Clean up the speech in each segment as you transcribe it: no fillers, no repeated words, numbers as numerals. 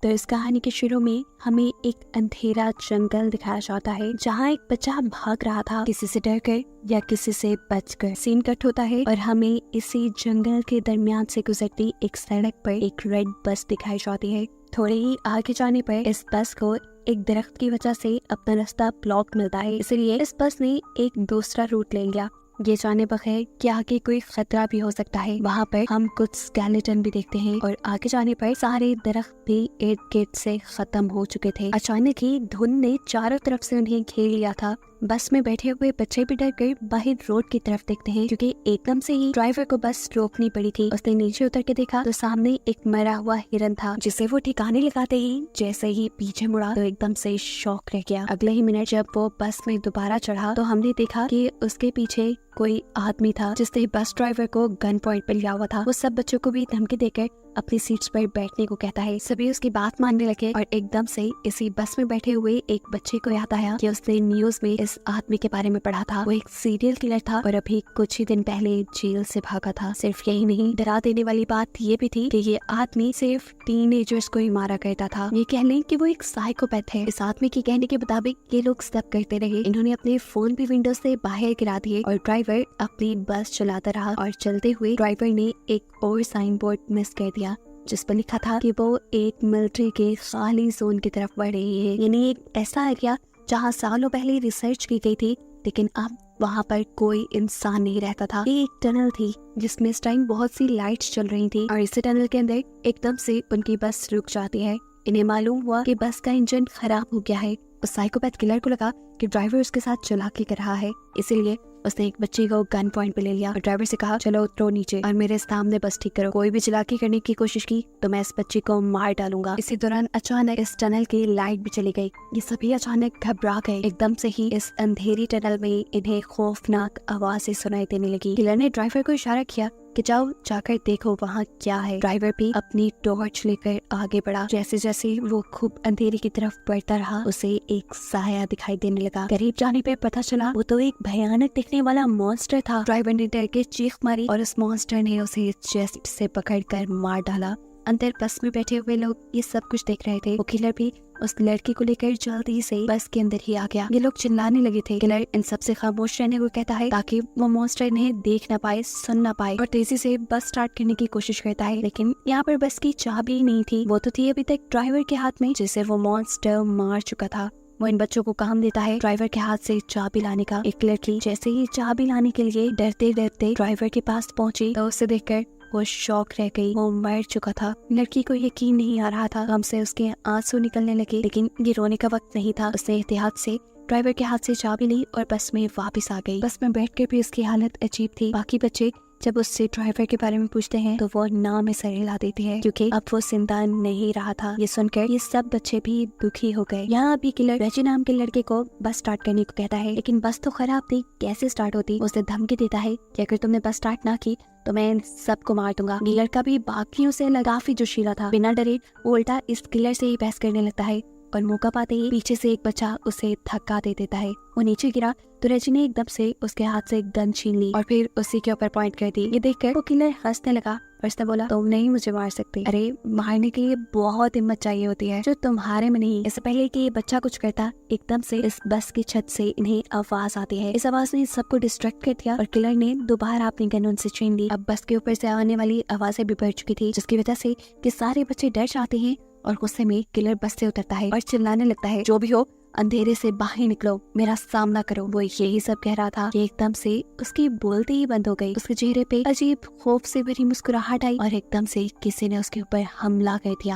तो इस कहानी के शुरू में हमें एक अंधेरा जंगल दिखाया जाता है जहाँ एक बच्चा भाग रहा था, किसी से डर कर या किसी से बचकर। सीन कट होता है और हमें इसी जंगल के दरमियान से गुजरती एक सड़क पर एक रेड बस दिखाई जाती है। थोड़े ही आगे जाने पर इस बस को एक दरख्त की वजह से अपना रास्ता ब्लॉक मिलता है, इसलिए इस बस ने एक दूसरा रूट ले लिया। ये जाने बगैर कि आगे कोई खतरा भी हो सकता है। वहाँ पर हम कुछ स्केलेटन भी देखते हैं और आगे जाने पर सारे दरख्त भी इर्द गिर्द से खत्म हो चुके थे। अचानक ही धुंध ने चारों तरफ से उन्हें घेर लिया था। बस में बैठे हुए बच्चे भी डर कर बाहर रोड की तरफ देखते हैं, क्योंकि एकदम से ही ड्राइवर को बस रोकनी पड़ी थी। उसने नीचे उतर के देखा तो सामने एक मरा हुआ हिरन था, जिसे वो ठिकाने लगाते ही जैसे ही पीछे मुड़ा तो एकदम से शॉक रह गया। अगले ही मिनट जब वो बस में दोबारा चढ़ा तो हमने देखा कि उसके पीछे कोई आदमी था जिसने बस ड्राइवर को गन पॉइंट पर लिया हुआ था। वो सब बच्चों को भी धमकी देकर अपनी सीट्स पर बैठने को कहता है। सभी उसकी बात मानने लगे और एकदम से इसी बस में बैठे हुए एक बच्चे को याद आया कि उसने न्यूज में इस आदमी के बारे में पढ़ा था। वो एक सीरियल किलर था और अभी कुछ ही दिन पहले जेल से भागा था। सिर्फ यही नहीं, डरा देने वाली बात ये भी थी कि ये आदमी सिर्फ टीनेजर्स को ही मारा करता था। ये कह लें कि वो एक साइकोपैथ है। इस आदमी के कहने के मुताबिक ये लोग सब करते रहे। इन्होंने अपने फोन भी विंडो से बाहर गिरा दिए और ड्राइवर अपनी बस चलाता रहा। और चलते हुए ड्राइवर ने एक और साइन बोर्ड मिस कर दिया जिस पर लिखा था कि वो एक मिलिट्री के खाली जोन की तरफ बढ़ रही है, यानी एक ऐसा एरिया जहाँ सालों पहले रिसर्च की गई थी, लेकिन अब वहाँ पर कोई इंसान नहीं रहता था। ये एक टनल थी जिसमें इस टाइम बहुत सी लाइट्स चल रही थी और इसी टनल के अंदर एकदम से उनकी बस रुक जाती है। इन्हें मालूम हुआ कि बस का इंजन खराब हो गया है। उस साइकोपैथ किलर को लगा कि ड्राइवर उसके साथ चालाकी कर रहा है, इसीलिए उसने एक बच्ची को गन पॉइंट पे ले लिया और ड्राइवर से कहा, चलो उतरो नीचे और मेरे सामने बस ठीक करो। कोई भी चालाकी करने की कोशिश की तो मैं इस बच्ची को मार डालूंगा। इसी दौरान अचानक इस टनल की लाइट भी चली गई। ये सभी अचानक घबरा गए। एकदम से ही इस अंधेरी टनल में इन्हें खौफनाक आवाजें सुनाई देने लगी। किलर ने ड्राइवर को इशारा किया कि जाओ जाकर देखो वहाँ क्या है। ड्राइवर भी अपनी टॉर्च लेकर आगे बढ़ा। जैसे जैसे वो खूब अंधेरे की तरफ बढ़ता रहा, उसे एक साया दिखाई देने लगा। करीब जाने पर पता चला वो तो एक भयानक दिखने वाला मॉन्स्टर था। ड्राइवर ने डर के चीख मारी और उस मॉन्स्टर ने उसे चेस्ट से पकड़कर मार डाला। अंदर बस में बैठे हुए लोग ये सब कुछ देख रहे थे। वो किलर भी उस लड़की को लेकर जल्दी से बस के अंदर ही आ गया। ये लोग चिल्लाने लगे थे। किलर इन सब से खामोश रहने को कहता है ताकि वो मॉन्स्टर इन्हें देख ना पाए, सुन ना पाए, और तेजी से बस स्टार्ट करने की कोशिश करता है। लेकिन यहाँ पर बस की चाबी नहीं थी। वो तो थी अभी तक ड्राइवर के हाथ में, जिसे वो मॉन्स्टर मार चुका था। वो इन बच्चों को काम देता है ड्राइवर के हाथ से चाबी लाने का। एक लड़की जैसे ही चाबी लाने के लिए डरते डरते ड्राइवर के पास पहुंची तो उसे देखकर वो शॉक रह गई। वो मर चुका था। लड़की को यकीन नहीं आ रहा था। हमसे उसके आंसू निकलने लगे, लेकिन ये रोने का वक्त नहीं था। उसने एहतियात से ड्राइवर के हाथ से चाबी ली और बस में वापस आ गई। बस में बैठकर भी उसकी हालत अजीब थी। बाकी बच्चे जब उससे ड्राइवर के बारे में पूछते हैं तो वो नाम में सर हिला देती है, क्योंकि अब वो जिंदा नहीं रहा था। ये सुनकर ये सब बच्चे भी दुखी हो गए। यहाँ अभी किलर रेजी नाम के लड़के को बस स्टार्ट करने को कहता है, लेकिन बस तो खराब थी, कैसे स्टार्ट होती। उसे धमकी देता है कि अगर तुमने बस स्टार्ट ना की तो मैं इन सबको मार दूंगा। ये लड़का भी बाकियों से काफी जोशीला था। बिना डरे वो उल्टा इस किलर से ही बहस करने लगता है और मौका पाते ही पीछे से एक बच्चा उसे धक्का दे देता है। वो नीचे गिरा तो रेजी ने एकदम से उसके हाथ से एक गन छीन ली और फिर उसी के ऊपर पॉइंट कर दी। ये देखकर वो किलर हंसने लगा और उसने बोला, तुम नहीं मुझे मार सकते। अरे मारने के लिए बहुत हिम्मत चाहिए होती है जो तुम्हारे में नहीं। इससे पहले कि ये बच्चा कुछ करता, एकदम से इस बस की छत से इन्हें आवाज आती है। इस आवाज ने सबको डिस्ट्रैक्ट कर दिया और किलर ने दोबारा अपनी गन उनसे छीन ली। अब बस के ऊपर से आने वाली आवाजें भी बढ़ चुकी थी, जिसकी वजह से कि सारे बच्चे डर जाते हैं और गुस्से में किलर बस से उतरता है और चिल्लाने लगता है, जो भी हो अंधेरे से बाहर निकलो, मेरा सामना करो। वो यही सब कह रहा था कि एकदम से उसकी बोलते ही बंद हो गई। उसके चेहरे पे अजीब खौफ से भरी मुस्कुराहट आई और एकदम से किसी ने उसके ऊपर हमला कर दिया।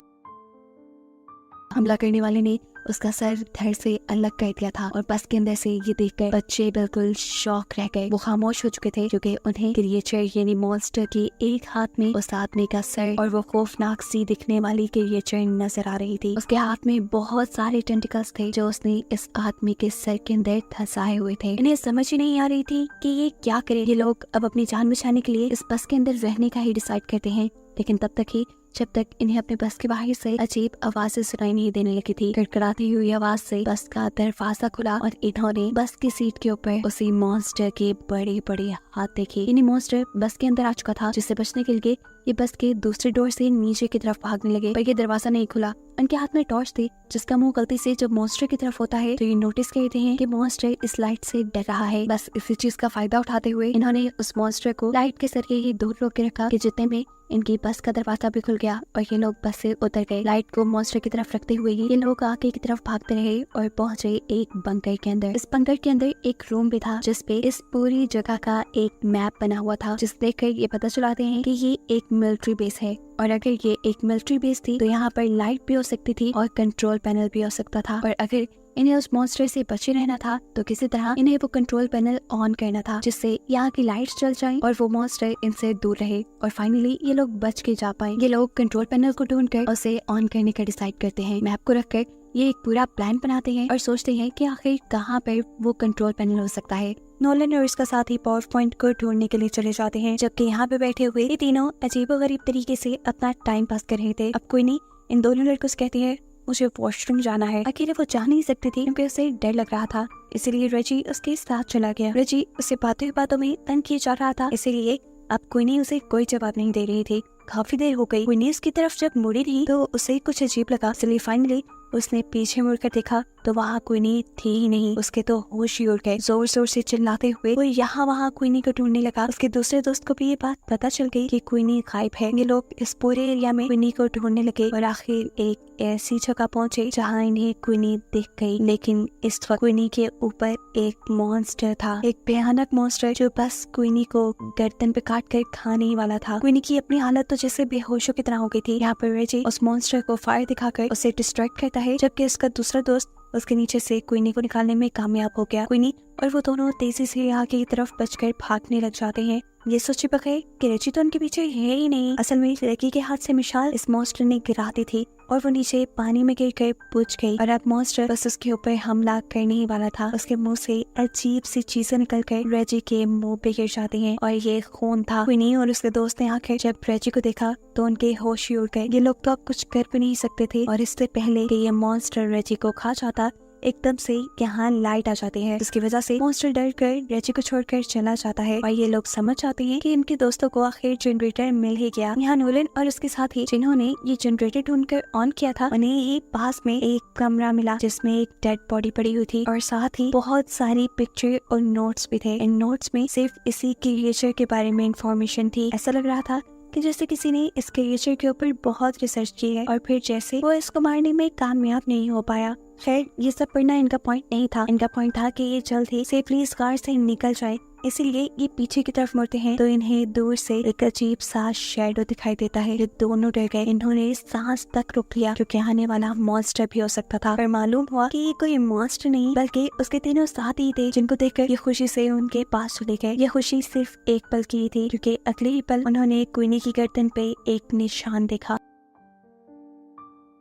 हमला करने वाले ने उसका सर धड़ से अलग कर दिया था और बस के अंदर से ये देखकर बच्चे बिल्कुल शॉक रह गए। वो खामोश हो चुके थे क्योंकि उन्हें क्रिएचर यानी मॉन्स्टर के एक हाथ में उस आदमी का सर और वो खौफनाक सी दिखने वाली क्रिएचर नजर आ रही थी। उसके हाथ में बहुत सारे टेंटिकल्स थे जो उसने इस आदमी के सर के अंदर धंसाए हुए थे। इन्हें समझ ही नहीं आ रही थी कि ये क्या करे। ये लोग अब अपनी जान बचाने के लिए इस बस के अंदर रहने का ही डिसाइड करते हैं, लेकिन तब तक ही जब तक इन्हें अपने बस के बाहर से अजीब आवाजें सुनाई नहीं देने लगी थी। कड़कड़ाती हुई आवाज से बस का दरवाजा खुला और इन्होंने बस की सीट के ऊपर उसी मॉन्स्टर के बड़े बड़े हाथ देखे। इन्हीं मॉन्स्टर बस के अंदर आ चुका था, जिससे बचने के लिए ये बस के दूसरे डोर से नीचे की तरफ भागने लगे, पर ये दरवाजा नहीं खुला। उनके हाथ में टॉर्च थी जिसका मुंह गलती से जब मॉन्स्टर की तरफ होता है तो ये नोटिस करते हैं कि मॉन्स्टर इस लाइट से डर रहा है। बस इसी चीज का फायदा उठाते हुए इन्होंने उस मॉन्स्टर को लाइट के जरिए ही दूर रोक के रखा कि जितने में इनकी बस का दरवाजा भी खुल गया और ये लोग बस से उतर गए। लाइट को मॉन्स्टर की तरफ रखते हुए ही ये लोग आगे की तरफ भागते रहे और पहुंचे एक बंकर के अंदर। इस बंकर के अंदर एक रूम भी था जिसपे इस पूरी जगह का एक मैप बना हुआ था, जिसे देखकर ये पता चलाते हैं कि ये एक मिलिट्री बेस है। और अगर ये एक मिलिट्री बेस थी तो यहाँ पर लाइट भी हो सकती थी और कंट्रोल पैनल भी हो सकता था। और अगर इन्हें उस मॉन्स्टर से बचे रहना था तो किसी तरह इन्हें वो कंट्रोल पैनल ऑन करना था जिससे यहाँ की लाइट्स जल जाएं और वो मॉन्स्टर इनसे दूर रहे और फाइनली ये लोग बच के जा पाए। ये लोग कंट्रोल पैनल को ढूंढकर उसे ऑन करने का डिसाइड करते हैं। मैप को रखकर ये एक पूरा प्लान बनाते हैं और सोचते हैं कि आखिर कहाँ पर वो कंट्रोल पैनल हो सकता है। नोलन और इसका साथी पावर पॉइंट को ढूंढने के लिए चले जाते हैं, जबकि यहाँ पे बैठे हुए ये तीनों अजीबोगरीब तरीके से अपना टाइम पास कर रहे थे। अब कोई नहीं इन दोनों लड़कों से कहती है मुझे वॉशरूम जाना है। अकेले वो जा नहीं सकती थी क्योंकि उसे डर लग रहा था, इसीलिए रेजी उसके साथ चला गया। रेजी उसे बातों में तंग किया जा रहा था, इसीलिए अब क्वीनी उसे कोई जवाब नहीं दे रही थी। काफी देर हो गई, क्वीनी उसकी तरफ जब मुड़ी नहीं तो उसे कुछ अजीब लगा, इसलिए फाइनली उसने पीछे मुड़कर देखा तो वहाँ क्वीनी थी ही नहीं। उसके तो होश ही उड़ गए। जोर जोर से चिल्लाते हुए वो यहाँ वहाँ क्वीनी को ढूंढने लगा। उसके दूसरे दोस्त को भी ये बात पता चल गई कि क्वीनी गायब है। ये लोग इस पूरे एरिया में क्वीनी को ढूंढने लगे और आखिर एक ऐसी जगह पहुँचे जहाँ इन्हें क्वीनी दिख गई। लेकिन इस वक्त क्वीनी के ऊपर एक मॉन्स्टर था, एक भयानक मॉन्स्टर जो बस क्वीनी को गर्दन पे काट कर खाने ही वाला था। क्वीनी की अपनी हालत तो जैसे बेहोशों की तरह हो गई थी। यहाँ पर रेजी उस मॉन्स्टर को फायर दिखाकर उसे डिस्ट्रैक्ट करता है, जबकि उसका दूसरा दोस्त उसके नीचे से क्वीनी को निकालने में कामयाब हो गया। क्वीनी और वो दोनों तेजी से आगे की तरफ बचकर भागने लग जाते हैं। ये सोचे बगैर कि रेजी तो उनके पीछे है ही नहीं। असल में लड़की के हाथ से मिसाल इस मॉन्स्टर ने गिरा दी थी और वो नीचे पानी में गिर कर बुझ गई और अब मॉन्स्टर बस उसके ऊपर हमला करने ही वाला था। उसके मुंह से अजीब सी चीजें निकल कर रेजी के मुंह पे गिर जाती हैं और ये खून था। क्वीनी और उसके दोस्त ने आकर जब रेजी को देखा तो उनके होश ही उड़ गए। ये लोग तो अब कुछ कर भी नहीं सकते थे और इससे पहले कि ये मॉन्स्टर रेजी को खा जाता एकदम से यहाँ लाइट आ जाती है, जिसकी वजह से मॉन्स्टर डर कर रेजी को छोड़कर चला जाता है और ये लोग समझ जाते हैं कि इनके दोस्तों को आखिर जनरेटर मिल ही गया। यहाँ नोलन और उसके साथी जिन्होंने ये जनरेटर ढूंढकर ऑन किया था उन्हें ही पास में एक कमरा मिला जिसमें एक डेड बॉडी पड़ी हुई थी और साथ ही बहुत सारी पिक्चर और नोट्स भी थे। इन नोट्स में सिर्फ इसी क्रिएचर के बारे में इंफॉर्मेशन थी। ऐसा लग रहा था कि जैसे किसी ने इस क्रिएचर के ऊपर बहुत रिसर्च की है और फिर जैसे वो इसको मारने में कामयाब नहीं हो पाया। खैर ये सब पढ़ना इनका पॉइंट नहीं था। इनका पॉइंट था कि ये जल्द ही सेफली इस कार से निकल जाए, इसीलिए ये पीछे की तरफ मुड़ते हैं तो इन्हें दूर से एक अजीब सा शैडो दिखाई देता है। ये दोनों डर गए, इन्होंने सांस तक रोक लिया क्योंकि आने वाला मॉन्स्टर भी हो सकता था। पर मालूम हुआ कि ये कोई मॉन्स्टर नहीं बल्कि उसके तीनों साथी थे जिनको देखकर ये खुशी से उनके पास चले गए। ये खुशी सिर्फ एक पल की थी क्योंकि अगले ही पल उन्होंने क्वीनी की गर्दन पे एक निशान देखा।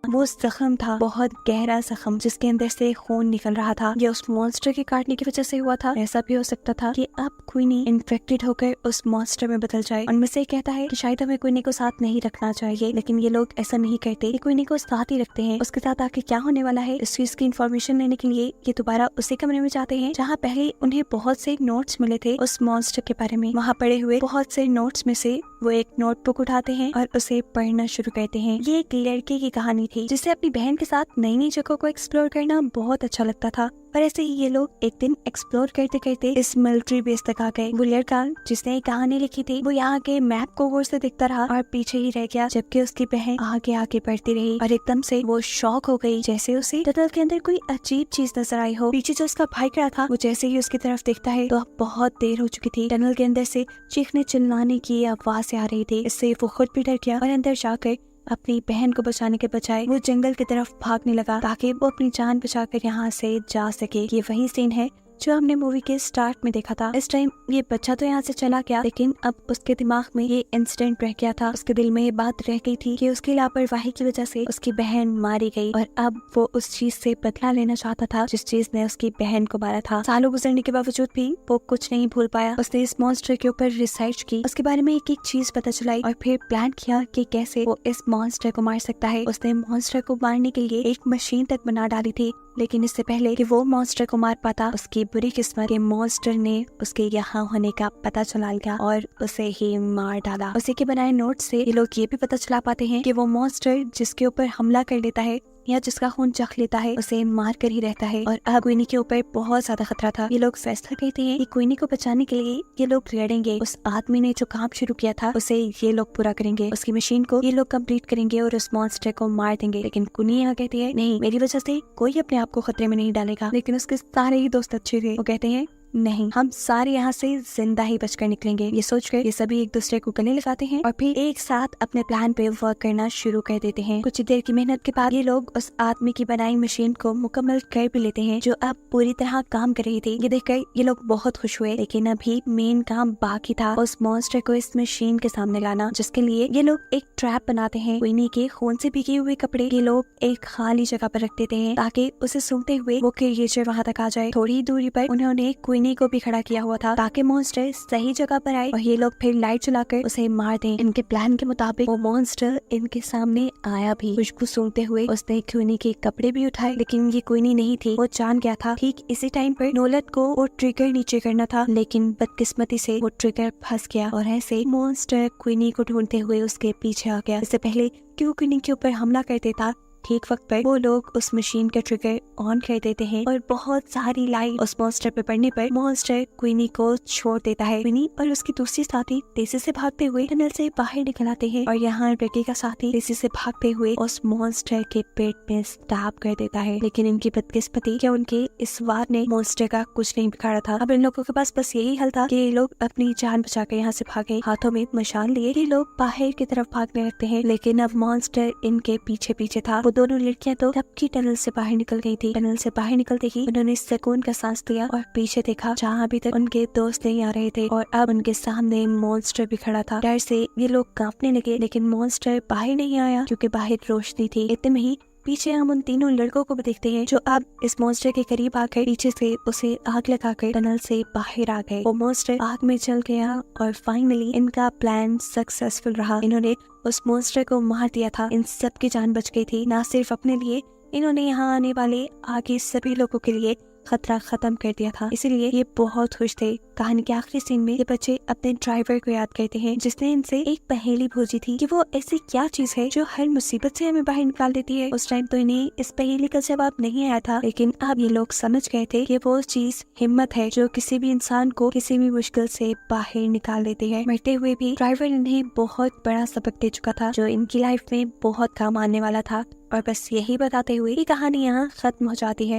वो जख्म था, बहुत गहरा जख्म जिसके अंदर से खून निकल रहा था। ये उस मॉन्स्टर के काटने की वजह से हुआ था। ऐसा भी हो सकता था कि अब क्वीनी इन्फेक्टेड होकर उस मॉन्स्टर में बदल जाए। उनमें से कहता है कि शायद हमें क्वीनी को साथ नहीं रखना चाहिए, लेकिन ये लोग ऐसा नहीं करते। ये क्वीनी को साथ ही रखते हैं। उसके साथ आके क्या होने वाला है इस चीज की इन्फॉर्मेशन लेने के लिए ये दोबारा उसी कमरे में जाते हैं जहाँ पहले उन्हें बहुत से नोट्स मिले थे उस मॉन्स्टर के बारे में। वहाँ पड़े हुए बहुत से नोट्स में से वो एक नोटबुक उठाते हैं और उसे पढ़ना शुरू करते हैं। ये एक लड़के की कहानी थी जिसे अपनी बहन के साथ नई नई जगहों को एक्सप्लोर करना बहुत अच्छा लगता था। पर ऐसे ही ये लोग एक दिन एक्सप्लोर करते करते इस मिलिट्री बेस तक आ गए। वो लड़का जिसने ये कहानी लिखी थी वो यहाँ के मैप को गौर से देखता रहा और पीछे ही रह गया, जबकि उसकी बहन आगे आगे बढ़ती रही और एकदम से वो शॉक हो गई जैसे उसे टनल के अंदर कोई अजीब चीज नजर आई हो। पीछे जो उसका भाई खड़ा था वो जैसे ही उसकी तरफ देखता है तो अब बहुत देर हो चुकी थी। टनल के अंदर से चीखने चिल्लाने की आवाज आ रही थी। इससे वो खुद भी डर गया और अंदर जाकर अपनी बहन को बचाने के बजाय वो जंगल की तरफ भागने लगा ताकि वो अपनी जान बचाकर यहाँ से जा सके। ये वही सीन है जो हमने मूवी के स्टार्ट में देखा था। इस टाइम ये बच्चा तो यहाँ से चला गया, लेकिन अब उसके दिमाग में ये इंसिडेंट रह गया था। उसके दिल में ये बात रह गई थी कि उसकी लापरवाही की वजह से उसकी बहन मारी गई और अब वो उस चीज से बदला लेना चाहता था जिस चीज ने उसकी बहन को मारा था। सालों गुजरने के बावजूद भी वो कुछ नहीं भूल पाया। उसने इस मॉन्स्टर के ऊपर रिसर्च की, उसके बारे में एक एक चीज पता चलाई और फिर प्लान किया कि कैसे वो इस मॉन्स्टर को मार सकता है। उसने मॉन्स्टर को मारने के लिए एक मशीन तक बना डाली थी लेकिन इससे पहले कि वो मॉन्स्टर को मार पाता, उसकी बुरी किस्मत के मॉन्स्टर ने उसके यहाँ होने का पता चला लिया और उसे ही मार डाला। उसी के बनाए नोट से ये लोग ये भी पता चला पाते हैं कि वो मॉन्स्टर जिसके ऊपर हमला कर लेता है या जिसका खून चख लेता है उसे मार कर ही रहता है। और अब क्वीनी के ऊपर बहुत ज्यादा खतरा था। ये लोग फैसला करते हैं कि क्वीनी को बचाने के लिए ये लोग लड़ेंगे। उस आदमी ने जो काम शुरू किया था उसे ये लोग पूरा करेंगे, उसकी मशीन को ये लोग कंप्लीट करेंगे और उस मॉन्स्टर को मार देंगे। लेकिन क्वीनी यहाँ कहती है नहीं, मेरी वजह से कोई अपने आप को खतरे में नहीं डालेगा। लेकिन उसके सारे ही दोस्त अच्छे थे, वो कहते हैं नहीं, हम सारे यहाँ से जिंदा ही बचकर निकलेंगे। ये सोचकर ये सभी एक दूसरे को गले लगाते हैं और फिर एक साथ अपने प्लान पे वर्क करना शुरू कर देते हैं। कुछ देर की मेहनत के बाद ये लोग उस आदमी की बनाई मशीन को मुकम्मल कर भी लेते हैं जो अब पूरी तरह काम कर रही थी। ये देखकर ये लोग बहुत खुश हुए, लेकिन अभी मेन काम बाकी था, उस मॉन्स्टर को इस मशीन के सामने लाना, जिसके लिए ये लोग एक ट्रैप बनाते हैं। क्वीनी के खून से भीगे हुए कपड़े ये लोग एक खाली जगह पर रख देते हैं ताकि उसे सूंघते हुए वो क्रिएचर वहाँ तक आ जाए। थोड़ी दूरी पर उन्होंने क्वीनी को भी खड़ा किया हुआ था ताकि मॉन्स्टर सही जगह पर आए और ये लोग फिर लाइट चलाकर उसे मार दें। इनके प्लान के मुताबिक वो मॉन्स्टर इनके सामने आया भी। खुशबू सूंघते हुए उसने क्वीनी के कपड़े भी उठाए, लेकिन ये क्वीनी नहीं थी। वो जान गया था ठीक इसी टाइम पर नोलन को वो ट्रिगर नीचे करना था, लेकिन बदकिस्मती से वो ट्रिगर फंस गया और ऐसे मॉन्स्टर क्वीनी को ढूंढते हुए उसके पीछे आ गया। इससे पहले कि वो क्वीनी के ऊपर हमला कर देता, ठीक वक्त पर वो लोग उस मशीन का ट्रिगर ऑन कर देते हैं और बहुत सारी लाइट उस मॉन्स्टर पे पड़ने पर मॉन्स्टर क्वीनी को छोड़ देता है। क्वीनी और उसकी दूसरी साथी तेजी से भागते हुए टनल से बाहर निकल आते हैं और यहाँ बेकी का साथी तेजी से भागते हुए उस मॉन्स्टर के पेट में स्टैब कर देता है। लेकिन इनकी बदकिस्मती कि उनके इस वार ने मॉन्स्टर का कुछ नहीं बिगाड़ा था। अब इन लोगों के पास बस यही हल था कि ये लोग अपनी जान बचाकर यहाँ से भागे। हाथों में मशाल लिए ये लोग बाहर की तरफ भागने लगते हैं, लेकिन अब मॉन्स्टर इनके पीछे पीछे था। दोनों लड़कियां तो तब की टनल से बाहर निकल गई थी। टनल से बाहर निकलते ही उन्होंने सुकून का सांस लिया और पीछे देखा जहाँ अभी तक उनके दोस्त नहीं आ रहे थे और अब उनके सामने मॉन्स्टर भी खड़ा था। डर से ये लोग कांपने लगे, लेकिन मॉन्स्टर बाहर नहीं आया क्योंकि बाहर रोशनी थी। इतने में ही पीछे हम उन तीनों लड़कों को भी देखते हैं जो अब इस मॉन्स्टर के करीब आकर पीछे से उसे आग लगाकर टनल से बाहर आ गए। वो मॉन्स्टर आग में जल गया और फाइनली इनका प्लान सक्सेसफुल रहा। इन्होंने उस मॉन्स्टर को मार दिया था। इन सब की जान बच गई थी, ना सिर्फ अपने लिए, इन्होंने यहाँ आने वाले आगे सभी लोगों के लिए खतरा खत्म कर दिया था। इसीलिए ये बहुत खुश थे। कहानी के आखिरी सीन में ये बच्चे अपने ड्राइवर को याद करते हैं जिसने इनसे एक पहेली पूछी थी कि वो ऐसी क्या चीज है जो हर मुसीबत से हमें बाहर निकाल देती है। उस टाइम तो इन्हें इस पहेली का जवाब नहीं आया था, लेकिन अब ये लोग समझ गए थे कि वो चीज हिम्मत है जो किसी भी इंसान को किसी भी मुश्किल से बाहर निकाल देती है। मरते हुए भी ड्राइवर इन्हें बहुत बड़ा सबक दे चुका था जो इनकी लाइफ में बहुत काम आने वाला था। और बस यही बताते हुए ये कहानी यहाँ खत्म हो जाती है।